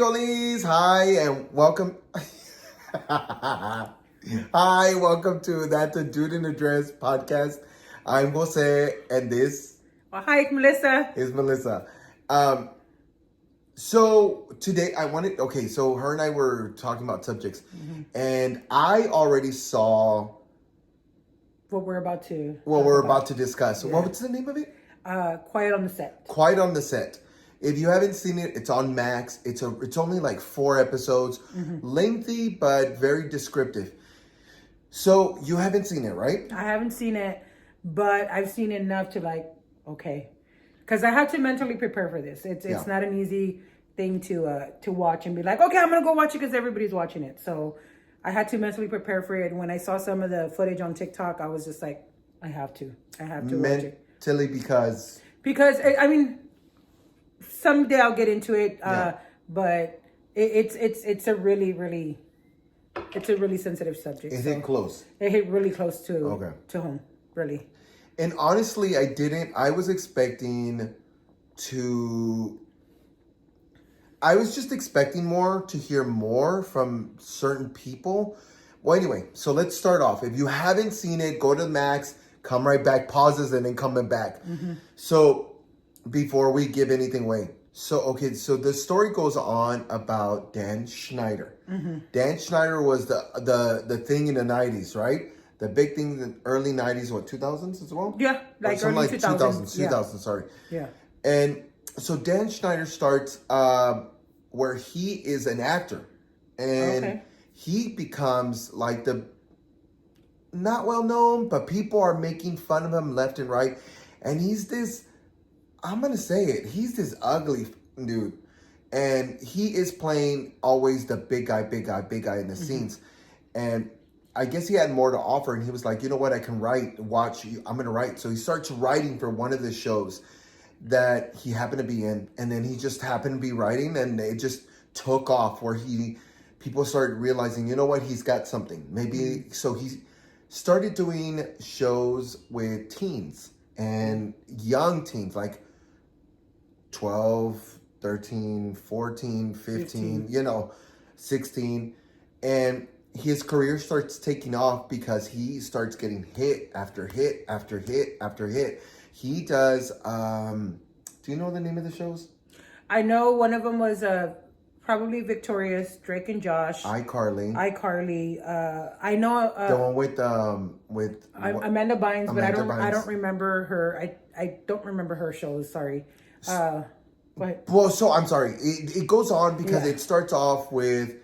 Olis, hi and welcome. Hi, welcome to That's a Dude in a Dress podcast. I'm Jose, and this Hi, Melissa. is Melissa. So today so her and I were talking about subjects, and I already saw What we're about to we're about to discuss. Yeah. What's the name of it? Quiet on the Set. Quiet on the Set. If you haven't seen it, it's on Max. It's only like 4 episodes, lengthy but very descriptive. So you haven't seen it, right? I haven't seen it, but I've seen enough to okay, because I had to mentally prepare for this. It's not an easy thing to watch and be like, okay, I'm gonna go watch it because everybody's watching it. So I had to mentally prepare for it. When I saw some of the footage on TikTok, I was just like, I have to watch it. Mentally because I mean, someday I'll get into it. But it's a really sensitive subject. It hit close. It hit really close to home, really. And honestly, I was expecting I was just expecting more, to hear more from certain people. Well, anyway, so let's start off. If you haven't seen it, go to Max, come right back, pauses, and then coming back. So before we give anything away. So the story goes on about Dan Schneider. Dan Schneider was the thing in the 90s, right? The big thing in the early 90s, 2000s as well? Yeah, like early 2000s. 2000, sorry. Yeah. And so Dan Schneider starts where he is an actor. And he becomes like not well known, but people are making fun of him left and right. And he's this, I'm going to say it, he's this ugly dude. And he is playing always the big guy in the scenes. And I guess he had more to offer. And he was like, you know what, I can write, I'm going to write. So he starts writing for one of the shows that he happened to be in. And then he just happened to be writing, and it just took off where people started realizing, you know what, he's got something. Maybe, so he started doing shows with teens and young teens, like 12, 13, 14, 15, 16. And his career starts taking off because he starts getting hit after hit after hit after hit. He does, do you know the name of the shows? I know one of them was probably Victorious, Drake and Josh. iCarly. I know the one with Amanda Bynes, but I Bynes. don't remember her. I don't remember her shows. Sorry. Go ahead. Well, so I'm sorry. It goes on because it starts off with,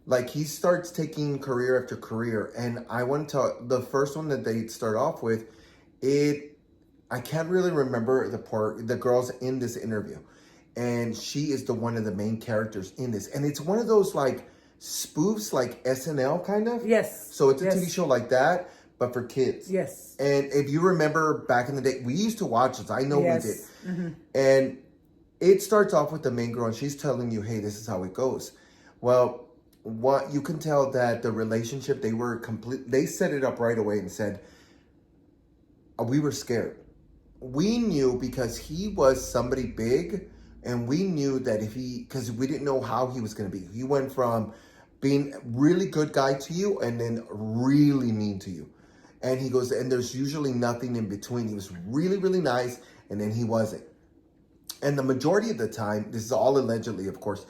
like, he starts taking career after career, and I want to tell the first one that they start off with, I can't really remember the girls in this interview. And she is one of the main characters in this. And it's one of those, like, spoofs, like SNL kind of. Yes. So it's a TV show like that, but for kids. Yes. And if you remember back in the day, we used to watch this. I know we did. And it starts off with the main girl, and she's telling you, hey, this is how it goes. Well, what you can tell that the relationship, they set it up right away and said, we were scared. We knew because he was somebody big, and we knew that because we didn't know how he was going to be. He went from being a really good guy to you and then really mean to you. And he goes, and there's usually nothing in between. He was really, really nice, and then he wasn't. And the majority of the time, this is all allegedly, of course,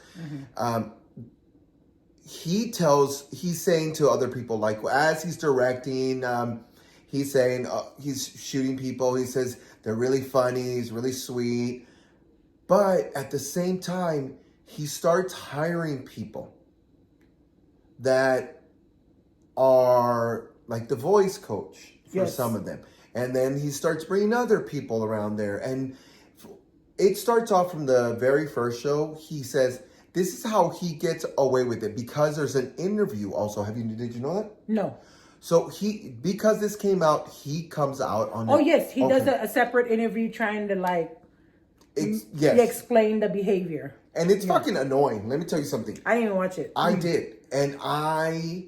he's saying to other people, like, as he's directing, he's saying, he's shooting people. He says they're really funny. He's really sweet. But at the same time, he starts hiring people that are like the voice coach for some of them. And then he starts bringing other people around there. And it starts off from the very first show. He says, this is how he gets away with it, because there's an interview also. Did you know that? No. So because this came out, he comes out on. Oh, yes. He does a separate interview trying to explain the behavior. And it's fucking annoying. Let me tell you something. I didn't even watch it. I did. And I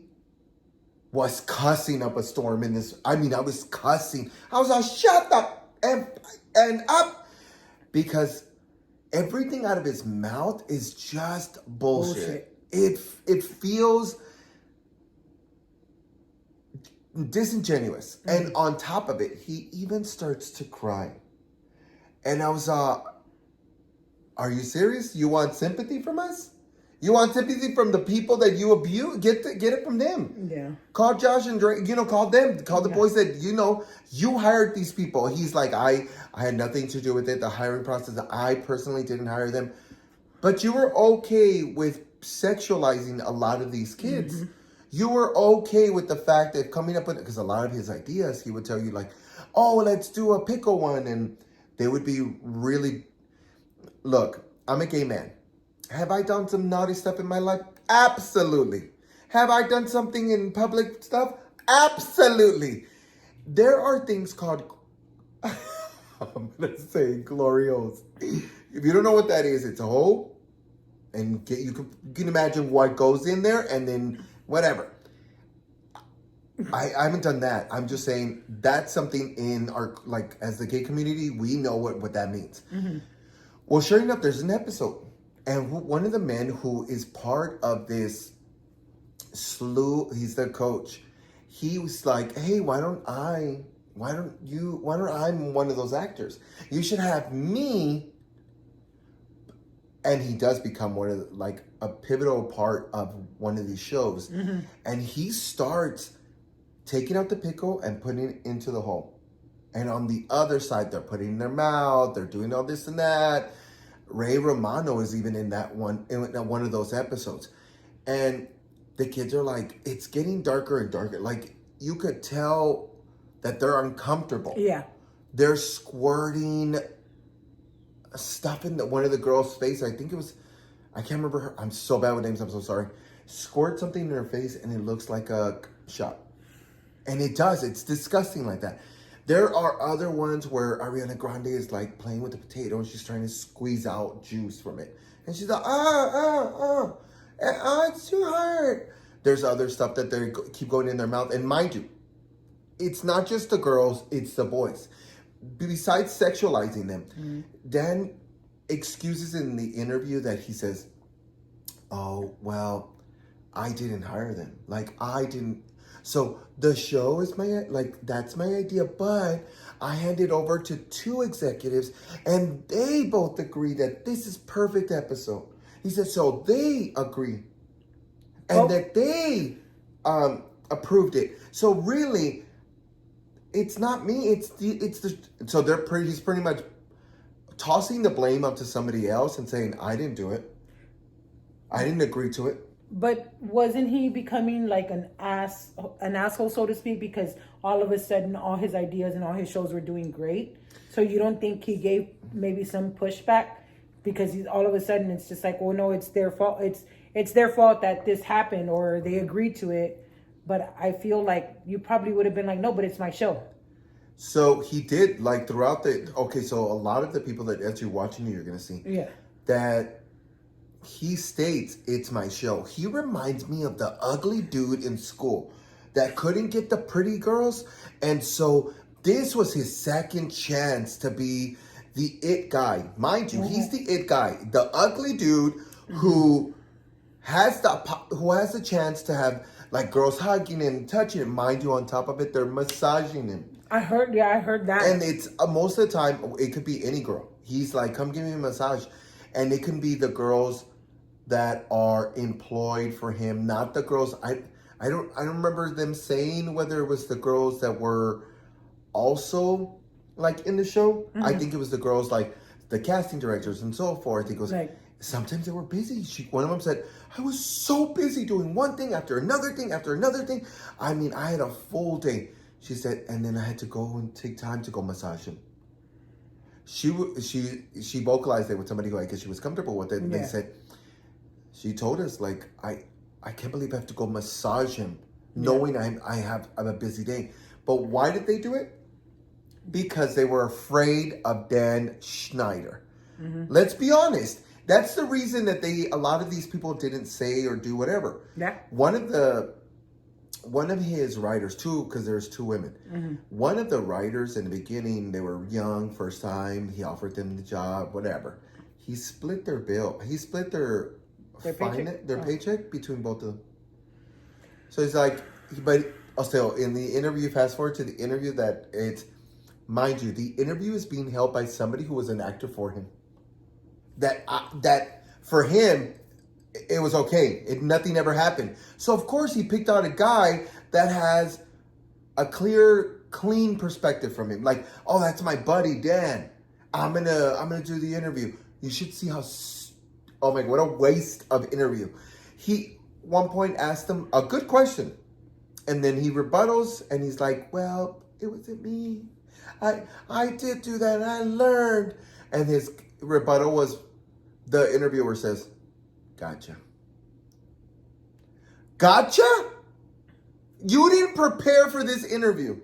was cussing up a storm in this. I was cussing. I was like, shut up and up. Because everything out of his mouth is just bullshit. It feels disingenuous. And on top of it, he even starts to cry. And I was, are you serious? You want sympathy from us? You want sympathy from the people that you abuse? Get it from them. Yeah. Call Josh and Drake, call them. Call the boys that, you hired these people. He's like, I had nothing to do with it. The hiring process, I personally didn't hire them. But you were okay with sexualizing a lot of these kids. Mm-hmm. You were okay with the fact that coming up with, because a lot of his ideas, he would tell you like, oh, let's do a pickle one. And they would be really, look, I'm a gay man. Have I done some naughty stuff in my life? Absolutely. Have I done something in public stuff? Absolutely. There are things called, I'm going to say glorios. If you don't know what that is, it's a hole. And you can imagine what goes in there and then whatever. I haven't done that. I'm just saying that's something in our, like, as the gay community, we know what that means. Mm-hmm. Well, sure enough, there's an episode. And one of the men who is part of this slew, he's the coach. He was like, hey, why don't I'm one of those actors? You should have me. And he does become one of like a pivotal part of one of these shows. Mm-hmm. And he starts taking out the pickle and putting it into the hole. And on the other side, they're putting it in their mouth. They're doing all this and that. Ray Romano is even in one of those episodes. And the kids are like, it's getting darker and darker. Like, you could tell that they're uncomfortable. Yeah. They're squirting stuff in one of the girls' face. I think it was, I can't remember her. I'm so bad with names. I'm so sorry. Squirt something in her face and it looks like a shot. And it does. It's disgusting like that. There are other ones where Ariana Grande is like playing with the potato and she's trying to squeeze out juice from it. And she's like, it's too hard. There's other stuff that they keep going in their mouth. And mind you, it's not just the girls, it's the boys. Besides sexualizing them, Dan excuses in the interview that he says, oh, well, I didn't hire them. Like, I didn't. So the show is that's my idea, but I handed over to 2 executives and they both agree that this is perfect episode. He said, so they agree and that they approved it. So really, it's not me. He's pretty much tossing the blame onto somebody else and saying, I didn't do it. I didn't agree to it. But wasn't he becoming like an asshole, so to speak, because all of a sudden all his ideas and all his shows were doing great? So you don't think he gave maybe some pushback because all of a sudden it's just like, well, no, it's their fault. It's their fault that this happened or they agreed to it. But I feel like you probably would have been like, no, but it's my show. So he did like throughout so a lot of the people that as you're watching it, you're going to see that he states, it's my show. He reminds me of the ugly dude in school that couldn't get the pretty girls. And so this was his second chance to be the it guy. Mind you, he's the it guy. The ugly dude who has the chance to have like girls hugging him, touching him. Mind you, on top of it, they're massaging him. I heard that. And it's most of the time, it could be any girl. He's like, come give me a massage. And it can be the girls that are employed for him, not the girls. I don't remember them saying whether it was the girls that were also like in the show. Mm-hmm. I think it was the girls like the casting directors and so forth. It goes, sometimes they were busy. One of them said, I was so busy doing one thing after another thing after another thing. I mean, I had a full day. She said, and then I had to go and take time to go massage him. She vocalized it with somebody who I guess she was comfortable with it. And they said, she told us, like, I can't believe I have to go massage him knowing I'm a busy day. But why did they do it? Because they were afraid of Dan Schneider. Mm-hmm. Let's be honest. That's the reason that a lot of these people didn't say or do whatever. Yeah. One of his writers, because there's 2 women. Mm-hmm. One of the writers in the beginning, they were young, first time. He offered them the job, whatever. he split their bill. He split their paycheck between both of them. So he's like, but still in the interview, fast forward to the interview that it's, mind you, the interview is being held by somebody who was an actor for him. That for him, it was okay. Nothing ever happened. So of course he picked out a guy that has a clear, clean perspective from him. Like, oh, that's my buddy Dan. I'm gonna do the interview. You should see how. Oh my God, what a waste of interview. He one point asked him a good question, and then he rebuttals, and he's like, "Well, it wasn't me. I did do that. And I learned." And his rebuttal was, the interviewer says, "Gotcha. Gotcha? You didn't prepare for this interview.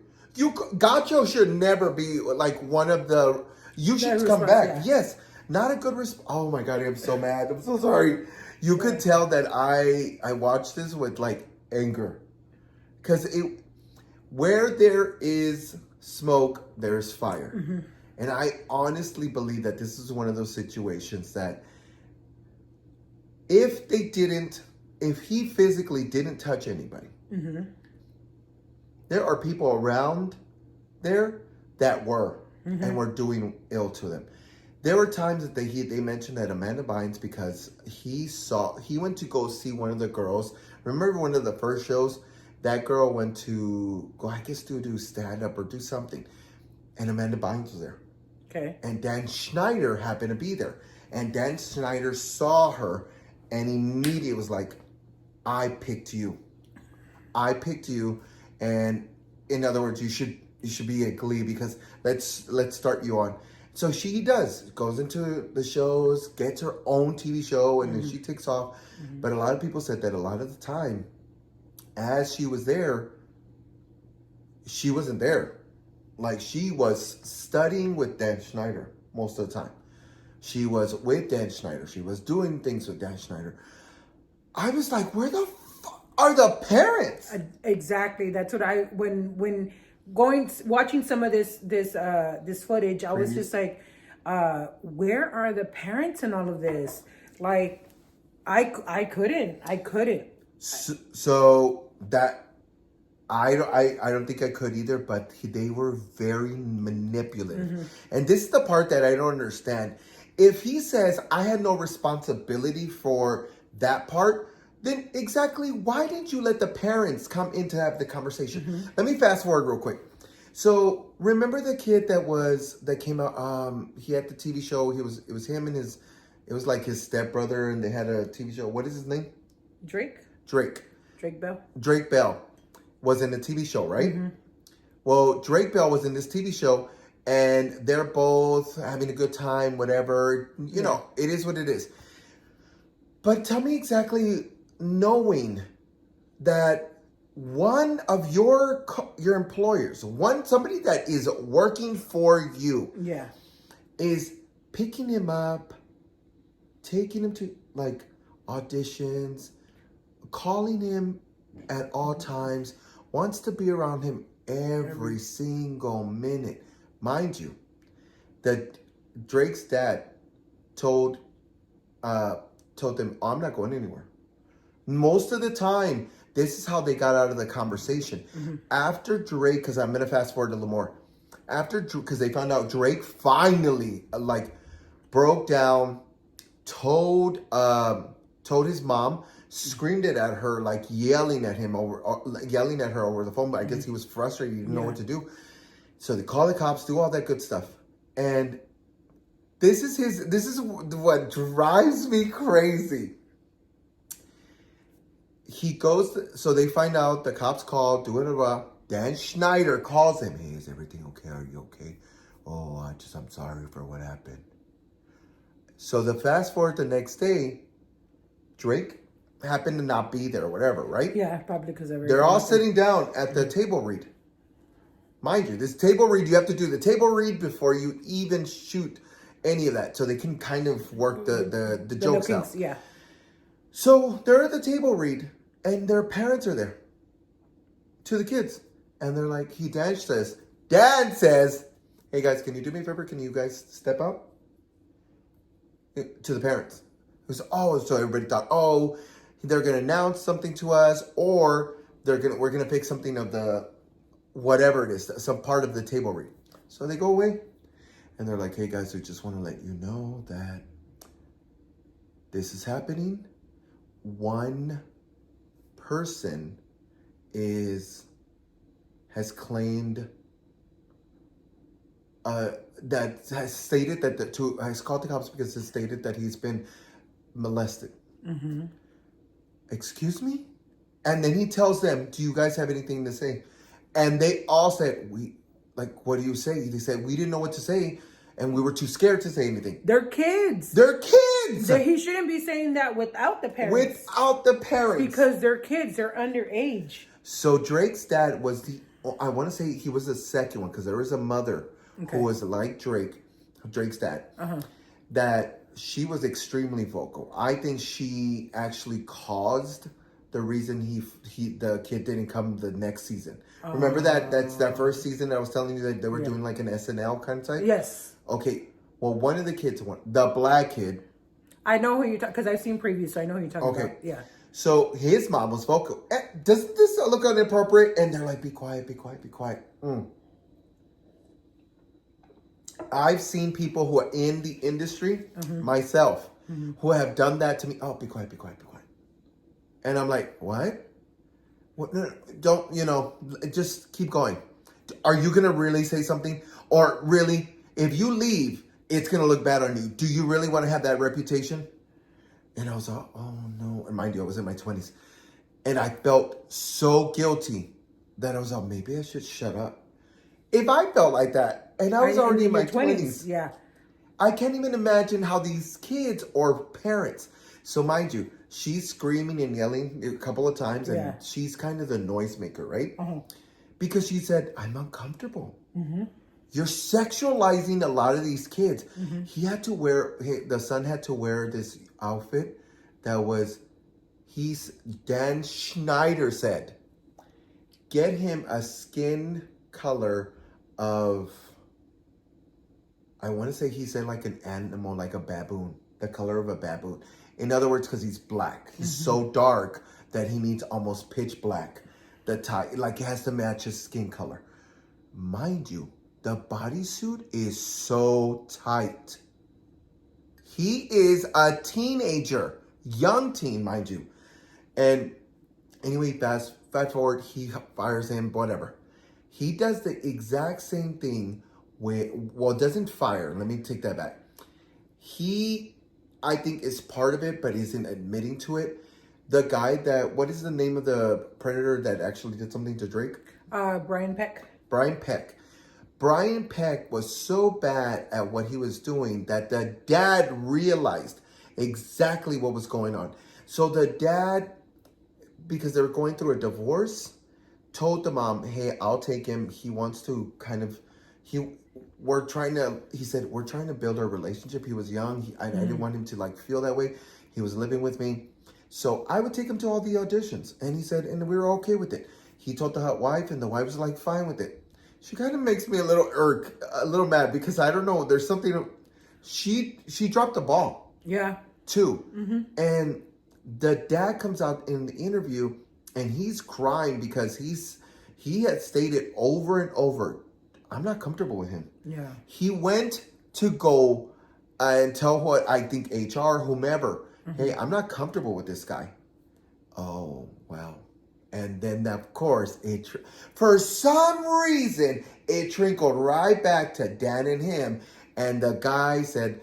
Gotcha should never be like one of the. You should come back. Yeah. Yes, not a good response. Oh my God, I'm so mad. I'm so sorry. You could tell that I watched this with like anger, because where there is smoke, there's fire, mm-hmm. And I honestly believe that this is one of those situations that if he physically didn't touch anybody, mm-hmm. there are people around there that were, mm-hmm. and were doing ill to them. There were times that they mentioned that Amanda Bynes, because he went to go see one of the girls. Remember one of the first shows, that girl went to go, I guess, to do stand up or do something, and Amanda Bynes was there. Okay. And Dan Schneider happened to be there, and Dan Schneider saw her, and immediately was like, "I picked you. I picked you, and in other words, you should be at Glee, because let's start you on." So she goes into the shows, gets her own TV show, and mm-hmm. then she takes off. Mm-hmm. But a lot of people said that a lot of the time, as she was there, she wasn't there. Like, she was studying with Dan Schneider most of the time. She was with Dan Schneider. She was doing things with Dan Schneider. I was like, where the fuck are the parents? Exactly. That's what when watching some of this footage, I was just like, where are the parents in all of this? Like, I couldn't. So that I don't think I could either, but they were very manipulative. Mm-hmm. And this is the part that I don't understand. If he says, I had no responsibility for that part, then exactly why didn't you let the parents come in to have the conversation? Mm-hmm. Let me fast forward real quick. So remember the kid that came out, he had the TV show, it was him and it was like his stepbrother, and they had a TV show. What is his name? Drake Bell. Drake Bell was in the TV show, right? Mm-hmm. Well, Drake Bell was in this TV show, and they're both having a good time, whatever. You know, it is what it is. But tell me exactly, knowing that one of your employers, somebody that is working for you, is picking him up, taking him to like auditions, calling him at all times, wants to be around him every single minute. Mind you, that Drake's dad told them, I'm not going anywhere. Most of the time, this is how they got out of the conversation. Mm-hmm. After Drake, because I'm going to fast forward a little more. Because they found out Drake finally, broke down, told his mom, screamed it at her, like yelling at her over the phone. But I guess he was frustrated. He didn't know what to do. So they call the cops, do all that good stuff. And this is what drives me crazy. He goes, so they find out, the cops call, Dan Schneider calls him. Hey, is everything okay? Are you okay? Oh, I'm sorry for what happened. So the fast forward the next day, Drake happened to not be there or whatever, right? Yeah, probably because they're all sitting down at the table read. Mind you, this table read, you have to do the table read before you even shoot any of that, so they can kind of work the jokes out. Yeah. So they're at the table read, and their parents are there to the kids. And they're like, Dan says, hey guys, can you do me a favor? Can you guys step out? to the parents. It was, oh, so everybody thought, oh, they're gonna announce something to us, or we're gonna pick something of the whatever it is, some part of the table read. So they go away, and they're like, hey guys, we just want to let you know that this is happening. One person has claimed that has stated that has called the cops because it stated that he's been molested. Mm-hmm. Excuse me? And then he tells them, do you guys have anything to say? And they all said, what do you say? They said, we didn't know what to say, and we were too scared to say anything. They're kids. They're kids! He shouldn't be saying that without the parents. Without the parents. Because they're kids. They're underage. So Drake's dad was I want to say he was the second one, because there was a mother who was like Drake's dad, that she was extremely vocal. I think she actually caused the reason the kid didn't come the next season. Remember that's that first season that I was telling you that they were doing like an SNL kind of type? Yes. Okay. Well, one of the kids, the black kid. I know who you're talking, because I've seen previews, so I know who you're talking about. Yeah. So his mom was vocal. Doesn't this look inappropriate? And they're like, be quiet, be quiet, be quiet. I've seen people who are in the industry, myself, who have done that to me. Oh, be quiet, be quiet, be quiet. And I'm like, what? What? No, don't, just keep going. Are you going to really say something? Or really, if you leave, it's going to look bad on you. Do you really want to have that reputation? And I was like, oh no. And mind you, I was in my 20s. And I felt so guilty that I was like, maybe I should shut up. If I felt like that, and I was already in my 20s. Yeah. I can't even imagine how these kids or parents. So mind you, she's screaming and yelling a couple of times, and she's kind of the noisemaker, right? Because she said, I'm uncomfortable. You're sexualizing a lot of these kids. The son had to wear this outfit that was, Dan Schneider said, get him a skin color of, I want to say he said like an animal, like a baboon, the color of a baboon. In other words, because he's black. He's so dark that he needs almost pitch black. The tie, like it has to match his skin color. Mind you, the bodysuit is so tight. He is a teenager, young teen, mind you. And anyway, fast forward, he fires him, whatever. He does the exact same thing doesn't fire. Let me take that back. He, I think, is part of it, but isn't admitting to it. The guy what is the name of the predator that actually did something to Drake? Brian Peck. Brian Peck. Brian Peck was so bad at what he was doing that the dad realized exactly what was going on. So the dad, because they were going through a divorce, told the mom, hey, I'll take him. He wants to he said, we're trying to build our relationship. He was young. I didn't want him to feel that way. He was living with me. So I would take him to all the auditions. And he said, and we were okay with it. He told the wife, and the wife was fine with it. She kind of makes me a little mad, because I don't know. There's something, she dropped the ball. Yeah. Too. And the dad comes out in the interview, and he's crying because he had stated over and over, I'm not comfortable with him. Yeah. He went to go and tell what I think HR, whomever, hey, I'm not comfortable with this guy. Oh, wow. And then, of course, for some reason, it trickled right back to Dan and him. And the guy said,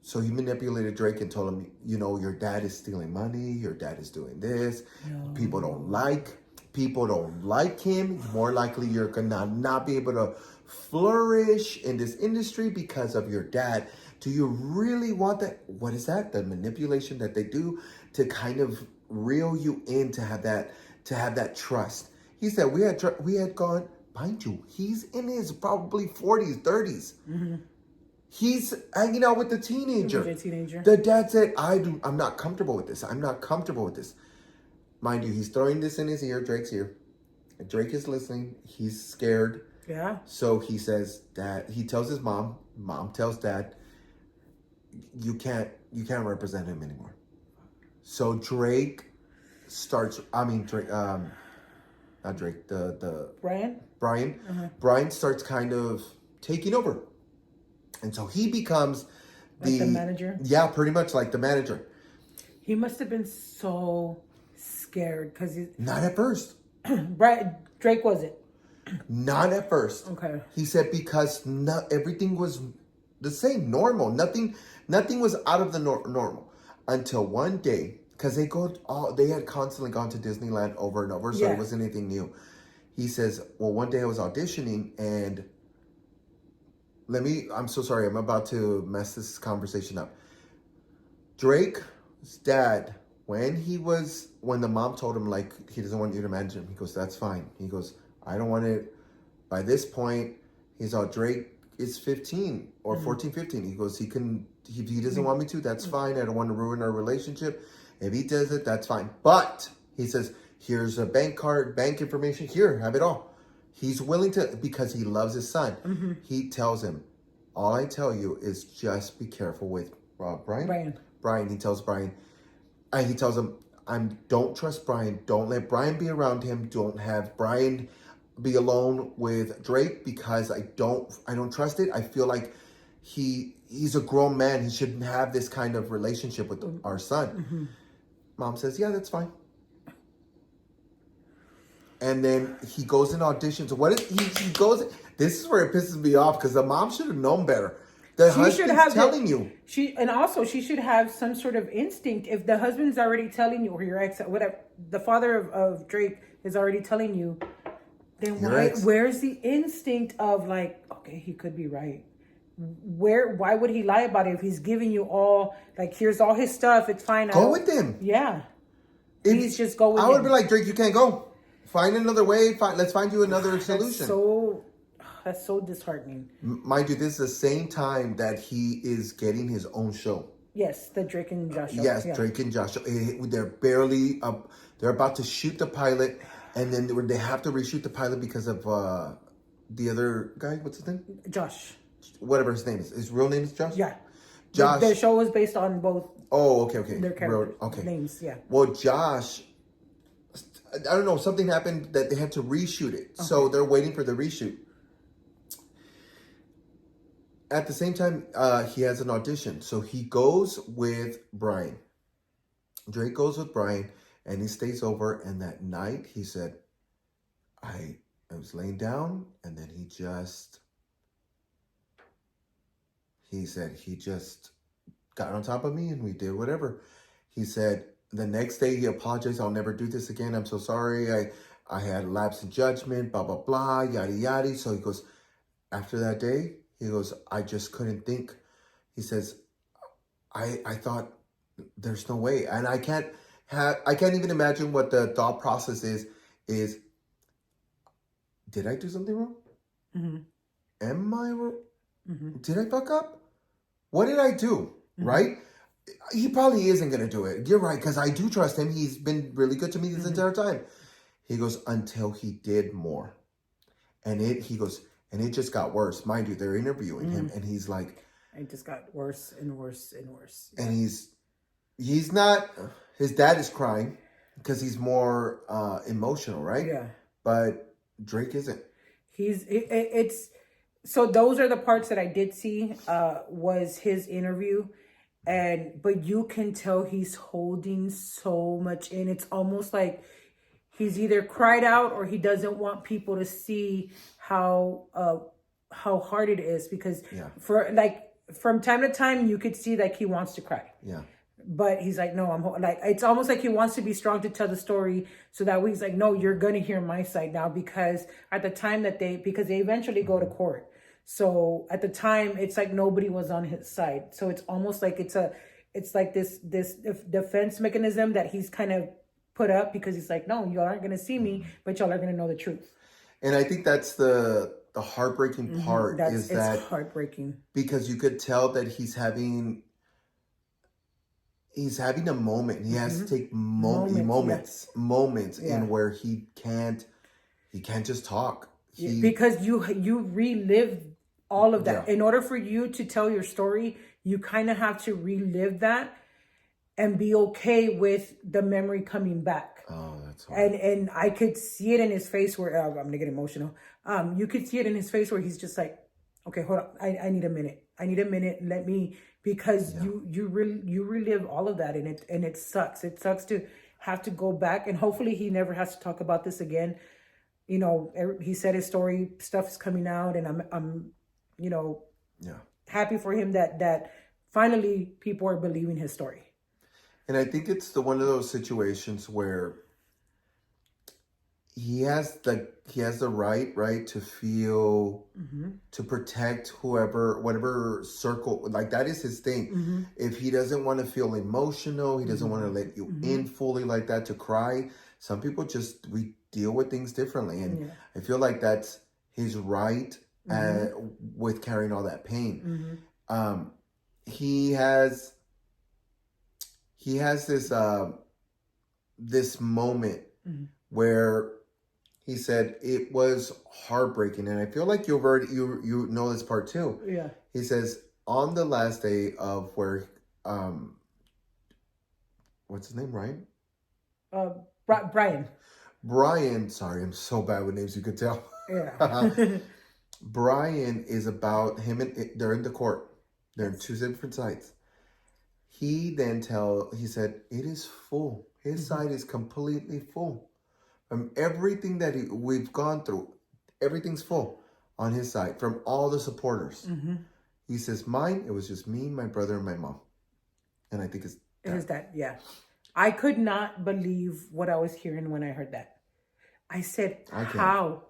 so he manipulated Drake and told him, your dad is stealing money. Your dad is doing this. No. People don't like him. More likely, you're going to not be able to flourish in this industry because of your dad. Do you really want that? What is that? The manipulation that they do to kind of reel you in to have that trust. He said we had gone, mind you, he's in his probably 40s, 30s. He's hanging out with the teenager. The dad said, I'm not comfortable with this. I'm not comfortable with this. Mind you, he's throwing this in his ear, Drake's ear. Drake is listening. He's scared. Yeah. So he says, Dad, he tells his mom tells Dad, you can't represent him anymore. So Drake starts. I mean Drake. Not Drake. The Brian. Brian starts kind of taking over, and so he becomes the manager. Yeah, pretty much like the manager. He must have been so scared because not at first. Drake wasn't. Not at first. Okay. He said because everything was the same, normal. Nothing was out of the normal until one day, because they had constantly gone to Disneyland over and over, so it wasn't anything new. He says, well, one day I was auditioning and I'm so sorry, I'm about to mess this conversation up. Drake's dad, when the mom told him, like, he doesn't want you to manage him, he goes, that's fine. He goes, I don't want it. By this point, he's all, Drake is 15 or 14, 15. He goes, if he doesn't want me to, that's fine. I don't want to ruin our relationship. If he does it, that's fine. But he says, here's a bank card, bank information. Here, have it all. He's willing to, because he loves his son. Mm-hmm. He tells him, all I tell you is just be careful with Brian. He tells Brian, and he tells him, don't trust Brian. Don't let Brian be around him. Don't have Brian be alone with Drake, because I don't trust it. I feel like he's a grown man. He shouldn't have this kind of relationship with our son. Mm-hmm. Mom says, yeah, that's fine. And then he goes in auditions. He goes? This is where it pisses me off, because the mom should have known better. The husband's telling you. She should have some sort of instinct. If the husband's already telling you, or your ex, whatever, the father of Drake is already telling you, then where's the instinct of, like, okay, he could be right. Why would he lie about it if he's giving you all, like, here's all his stuff, it's fine. Go with him. Yeah. Please just go with him. I would be like, Drake, you can't go. Find another way. Let's find you another solution. That's so disheartening. Mind you, this is the same time that he is getting his own show. Yes, the Drake and Josh show. Yes, yeah. Drake and Josh show. They're barely up. They're about to shoot the pilot, and then they have to reshoot the pilot because of the other guy. What's his name? Josh. Whatever his name is. His real name is Josh? Yeah. Josh. The show was based on both. Oh, okay. Their character names, yeah. Well, Josh, I don't know, something happened that they had to reshoot it. Okay. So they're waiting for the reshoot. At the same time, he has an audition. So he goes with Brian. Drake goes with Brian, and he stays over. And that night, he said, I was laying down, and then he just got on top of me, and we did whatever. He said, the next day, he apologized. I'll never do this again. I'm so sorry. I had a lapse in judgment, blah, blah, blah, yada, yada. So he goes, after that day, he goes, I just couldn't think. He says, I thought there's no way. And I can't even imagine what the thought process is, did I do something wrong? Mm-hmm. Am I wrong? Mm-hmm. Did I fuck up? What did I do? Mm-hmm. Right? He probably isn't going to do it. You're right, because I do trust him. He's been really good to me this entire time. He goes, until he did more. And it just got worse. Mind you, they're interviewing him, and he's like... It just got worse and worse and worse. And he's not... His dad is crying because he's more emotional, right? Yeah. But Drake isn't. So those are the parts that I did see, was his interview. But you can tell he's holding so much in. It's almost like he's either cried out or he doesn't want people to see how hard it is, because from time to time you could see like he wants to cry. Yeah. But he's like, no, it's almost like he wants to be strong to tell the story, so that way he's like, no, you're going to hear my side now, because at the time because they eventually go to court. So at the time, it's like nobody was on his side. So it's almost like it's like this defense mechanism that he's kind of put up, because he's like, no, y'all aren't going to see me, but y'all are going to know the truth. And I think that's the heartbreaking part. It's heartbreaking, because you could tell that he's having a moment. He has to take moments in where he can't just talk. Because you relive all of that. Yeah. In order for you to tell your story, you kind of have to relive that and be okay with the memory coming back. Oh, that's hard. And I could see it in his face where I'm gonna get emotional. You could see it in his face where he's just like, okay, hold on, I need a minute. I need a minute. Let me, because you relive all of that, and it sucks. It sucks to have to go back, and hopefully he never has to talk about this again. You know, he said his story, stuff is coming out, and I'm you know, happy for him that finally people are believing his story. And I think it's one of those situations where he has the right to feel, to protect whatever circle, like that is his thing. If he doesn't want to feel emotional, he doesn't want to let you in fully like that, to cry. Some people we deal with things differently, and I feel like that's his right with carrying all that pain. He has this moment where he said it was heartbreaking, and I feel like you know this part too. Yeah. He says on the last day of where what's his name, Ryan? Brian. Brian, sorry, I'm so bad with names, you could tell. Yeah. Brian is about him, and they're in the court. They're in two different sides. He said it is full. His side is completely full. From everything that we've gone through, everything's full on his side from all the supporters. He says, mine, it was just me, my brother, and my mom. And I think it's that. Yeah. I could not believe what I was hearing when I heard that. I said, how?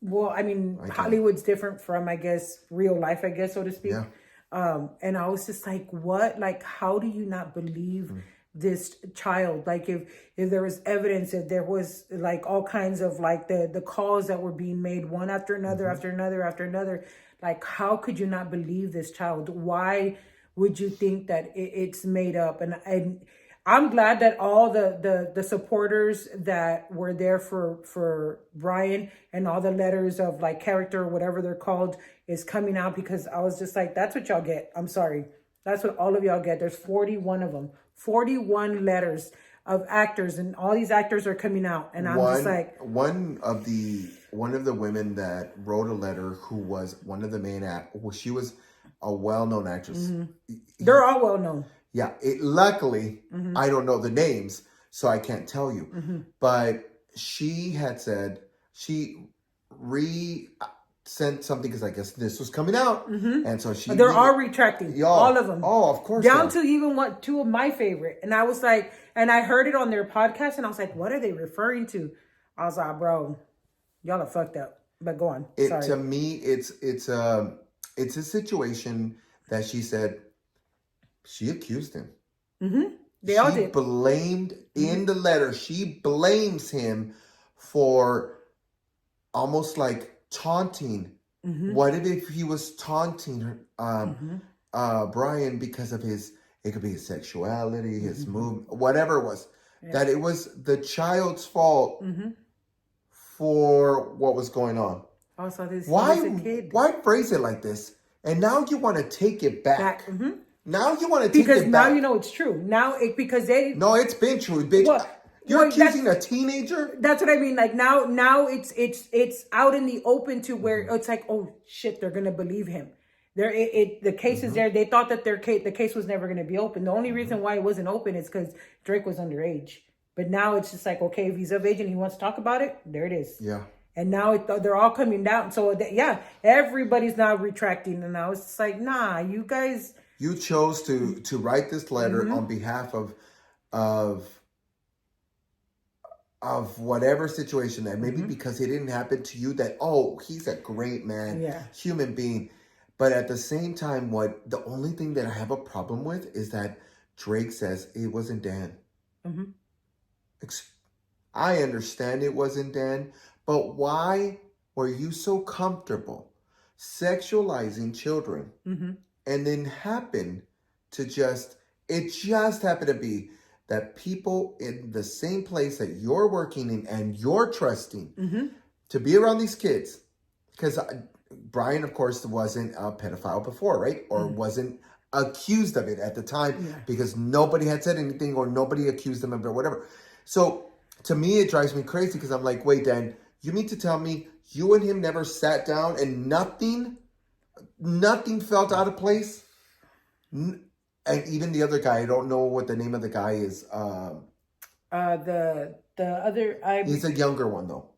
Well, I mean, Hollywood's different from, I guess, real life, I guess, so to speak. Yeah. And I was just like, what? Like, how do you not believe this child? Like, if there was evidence, if there was like all kinds of like the calls that were being made one after another, after another, after another, like, how could you not believe this child? Why would you think that it's made up? And I'm glad that all the supporters that were there for Brian, and all the letters of like character or whatever they're called is coming out, because I was just like, that's what y'all get. I'm sorry. That's what all of y'all get. There's 41 of them, 41 letters of actors, and all these actors are coming out. And I'm just like, one of the women that wrote a letter, who was one of the main she was a well-known actress. They're all well-known. Yeah. Luckily, I don't know the names, so I can't tell you. But she had said she sent something, because I guess this was coming out, and so they're all retracting, all of them. Oh, of course, down to even two of my favorite. And I was like, and I heard it on their podcast, and I was like, what are they referring to? I was like, bro, y'all are fucked up. But go on. Sorry. To me, it's a situation that she said she accused him. They all did. She blamed in the letter. She blames him for almost like taunting. What if he was taunting Brian because of it could be his sexuality, his movement, whatever it was, that it was the child's fault for what was going on. Also, why phrase it like this? And now you want to take it back. Now you want to take it back. Because now you know it's true. Because they... No, it's been true, bitch. You're accusing a teenager? That's what I mean. Like now it's out in the open, to where it's like, oh shit, they're gonna believe him. The case is there. They thought that the case was never gonna be open. The only reason why it wasn't open is because Drake was underage. But now it's just like, okay, if he's of age and he wants to talk about it, there it is. Yeah. And now they're all coming down. So everybody's now retracting. And I was just like, nah, you guys. You chose to write this letter on behalf of whatever situation that maybe because it didn't happen to you, that, oh, he's a great man, human being. But at the same time, the only thing that I have a problem with is that Drake says it wasn't Dan. I understand it wasn't Dan, but why were you so comfortable sexualizing children and then happened to it just happened to be that people in the same place that you're working in and you're trusting to be around these kids? Because Brian, of course, wasn't a pedophile before, right? Or wasn't accused of it at the time because nobody had said anything or nobody accused him of it or whatever. So to me, it drives me crazy because I'm like, wait, Dan, you mean to tell me you and him never sat down and nothing felt out of place? And even the other guy, I don't know what the name of the guy is. The other He's a younger one though.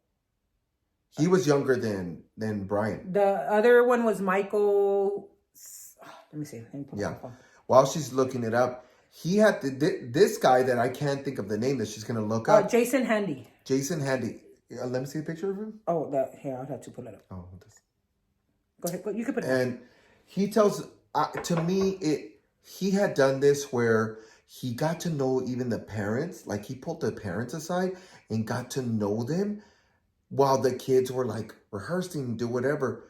He was younger than Brian. The other one was Michael. Let me see. Let me pull yeah. While she's looking it up, he had this guy that I can't think of the name that she's gonna look up. Jason Handy. Jason Handy. Let me see a picture of him. Oh, here I'll have to pull it up. Oh, go ahead. You can put it. And he tells to me he had done this where he got to know even the parents. Like he pulled the parents aside and got to know them while the kids were like rehearsing, do whatever.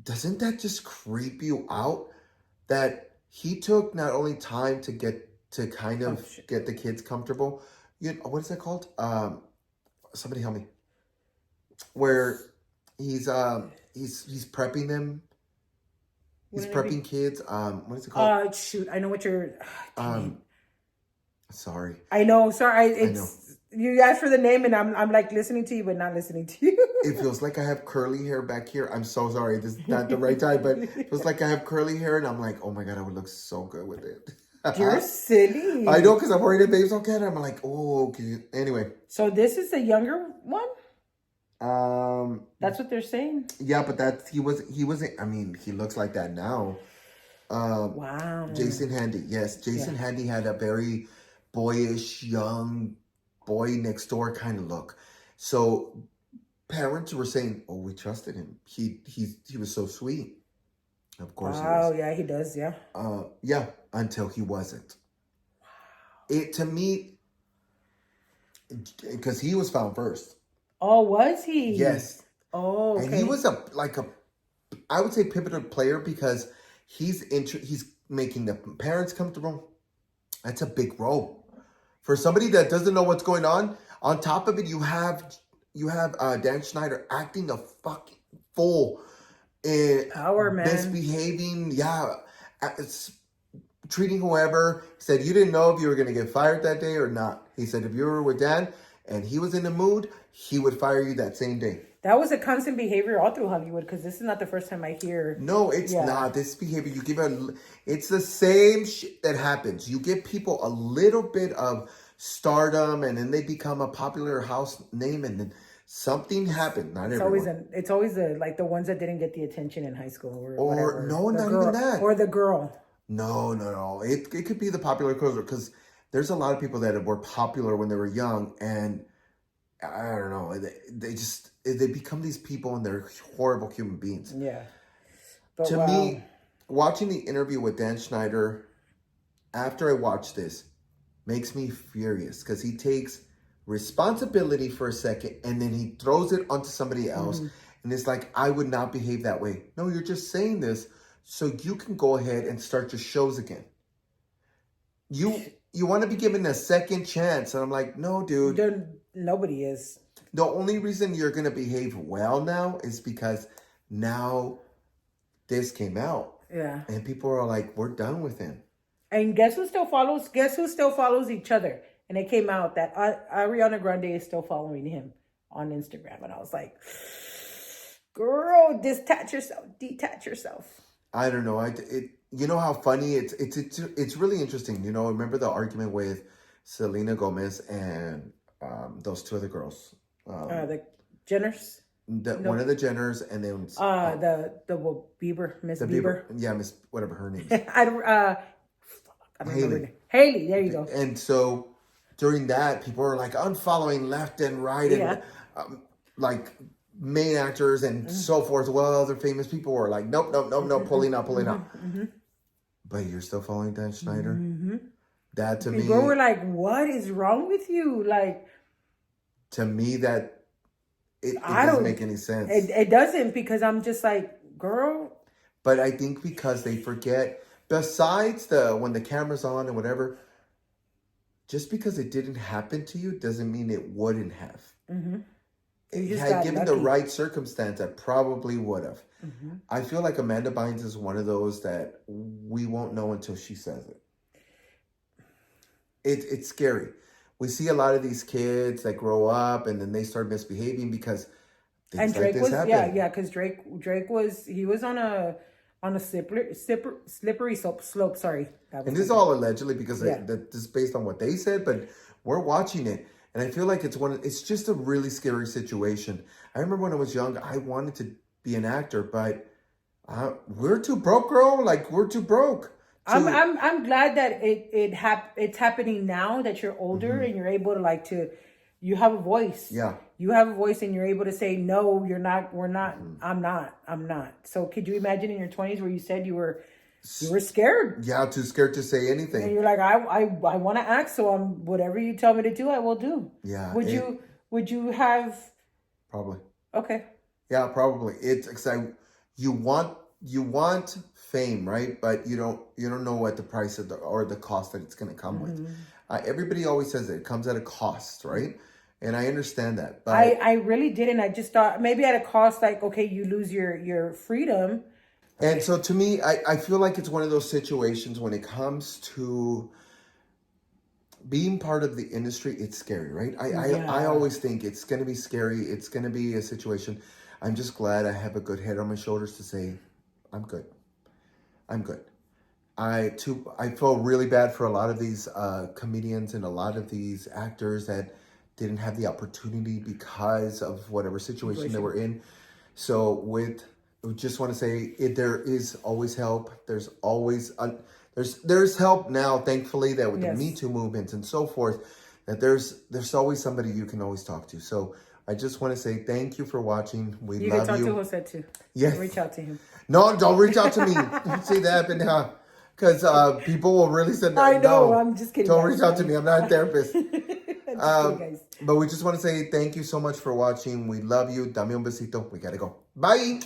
Doesn't that just creep you out? That he took not only time to get to kind of get the kids comfortable. What is that called? Somebody help me. Where he's prepping them. He's prepping kids. What is it called? Shoot, I know what you're. Sorry. I know. Sorry, I know. You asked for the name, and I'm like listening to you, but not listening to you. It feels like I have curly hair back here. I'm so sorry. This is not the right time, but it feels like I have curly hair, and I'm like, oh my God, I would look so good with it. You're silly. I know, because I'm worried that babes don't get it. I'm like, oh, okay. Anyway. So this is the younger one? That's what they're saying. Yeah, but he wasn't. I mean, he looks like that now. Wow. Jason Handy. Yes, Jason Handy had a very boyish, young boy next door kind of look. So parents were saying, "Oh, we trusted him. He was so sweet." Of course. Oh, yeah, he does. Yeah. Yeah, until he wasn't. Wow. It to me, because he was found first. Oh, was he? Yes. Oh, okay. And he was I would say pivotal player because he's making the parents comfortable. That's a big role for somebody that doesn't know what's going on. On top of it, you have Dan Schneider acting a fucking fool, power man, misbehaving. Yeah, treating whoever. He said you didn't know if you were going to get fired that day or not. He said if you were with Dan and he was in the mood, he would fire you that same day. That was a constant behavior all through Hollywood, because this is not the first time I hear. No, it's not. This behavior, it's the same shit that happens. You give people a little bit of stardom, and then they become a popular house name, and then something happened. Not everyone. It's always like the ones that didn't get the attention in high school or whatever. No, not even that. Or the girl. No. It could be the popular girl, because there's a lot of people that were popular when they were young, and I don't know. They become these people, and they're horrible human beings. Yeah. But to me, watching the interview with Dan Schneider, after I watched this, makes me furious, because he takes responsibility for a second and then he throws it onto somebody else. And it's like, I would not behave that way. No, you're just saying this so you can go ahead and start your shows again. You want to be given a second chance. And I'm like, no, dude. Nobody is. The only reason you're going to behave well now is because now this came out. Yeah. And people are like, we're done with him. And guess who still follows each other? And it came out that Ariana Grande is still following him on Instagram. And I was like, girl, detach yourself. I don't know. You know how funny it's really interesting. You know, remember the argument with Selena Gomez and those two other girls? The Jenners? One of the Jenners, and then the Bieber, Miss Bieber. Yeah, Miss whatever her name is. I don't remember. Haley, there you go. And so during that, people were like unfollowing left and right, and like main actors and so forth. Well, other famous people were like, nope, pulling out. But you're still following Dan Schneider? That to me, people were like, what is wrong with you? Like, to me, that it doesn't make any sense. It doesn't, because I'm just like, girl. But I think because they forget, besides when the camera's on and whatever, just because it didn't happen to you doesn't mean it wouldn't have. You just had got given the lucky. right circumstance, I probably would have. Mm-hmm. I feel like Amanda Bynes is one of those that we won't know until she says it. It's scary. We see a lot of these kids that grow up and then they start misbehaving because things And like Drake this was happen. because Drake was on a slippery slope. Sorry, that was And this is all allegedly because this is based on what they said, but we're watching it. And I feel like it's just a really scary situation. I remember when I was young, I wanted to be an actor, but we're too broke, girl. Like, we're too broke. I'm glad that it's happening now that you're older and you're able to you have a voice. Yeah. You have a voice and you're able to say, no, you're not, we're not, I'm not. So could you imagine in your 20s where you said you were scared? Yeah, too scared to say anything. And you're like, I want to act, so whatever you tell me to do, I will do. Yeah. Would you have? Probably. Okay. Yeah, probably. It's exciting. You want fame, right? But you don't know what the price of or the cost that it's going to come with. Everybody always says it comes at a cost, right? And I understand that. But I really didn't. I just thought maybe at a cost, like, okay, you lose your freedom. And so to me, I feel like it's one of those situations when it comes to being part of the industry, it's scary, right? I always think it's going to be scary. It's going to be a situation. I'm just glad I have a good head on my shoulders to say, I'm good. I'm good. I feel really bad for a lot of these comedians and a lot of these actors that didn't have the opportunity because of whatever situation they were in. So we just want to say there is always help. There's always there's help now, thankfully, that with the Me Too movement and so forth, that there's always somebody you can always talk to. So I just want to say thank you for watching. We love you. You can talk to Jose too. Yes. Reach out to him. No, don't reach out to me. Don't say that, because people will really say that. I know. No, I'm just kidding. Don't reach out to me. I'm not a therapist. Guys. But we just want to say thank you so much for watching. We love you. Dame un besito. We gotta go. Bye.